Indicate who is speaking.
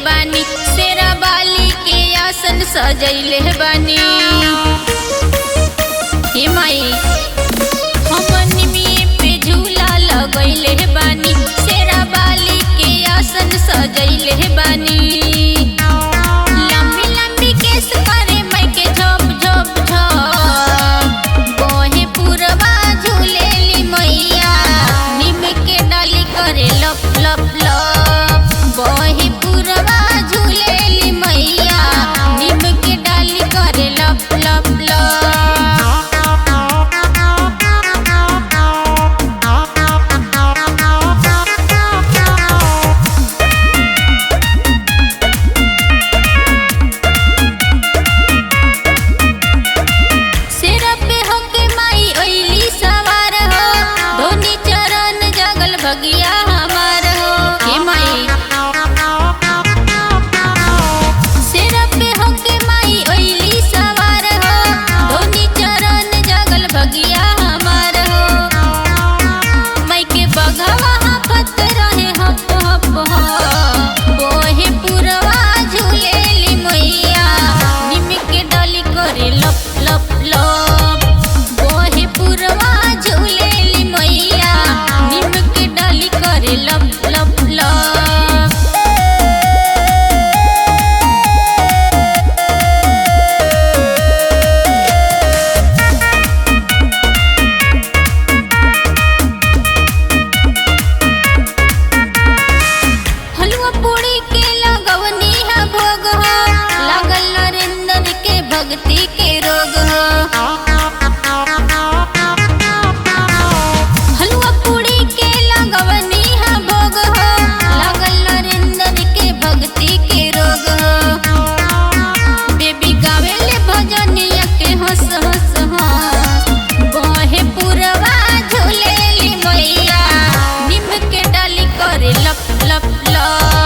Speaker 1: बानी, शेरा बाली के आसन सजैले बानी। हे माई हम निमिये पे झूला लगैले बानी, शेरा बाली के आसन सजैले बानी। लंबी लंबी केस करे मई के झप झप झप, बहे पुरवा झूलेली मैया, निम के डाली करे लप लप लप। बहे पुरवा झूलेली मैया, निम के डाली करे लप लप लप। बगिया हमार हो हे माई, सिर पे होके माई ओइली सवार हो, धोनी चरण जगल बगिया हमार हो। मई के बगवा हाफत रहे हप हप हो, बोहे पुरवा झूलेली मैया, निम के डाली करे लप लप लप। बोहे पुरवा झूलेली मैया, निम के डाली करे लप लप लप। हलवा पूड़ी के लगवनी है भोग हो, लागल नरेंद्र के भक्ति के रोग हो। हलवा पूड़ी के लगवनी है भोग हो, लागल नरेंद्र के भक्ति के रोग हो। बेबी गावेले भजनिया के हंस हंस हंस, बहे पुरवा झूलेली मैया, निम के डाली करे लप लप लप।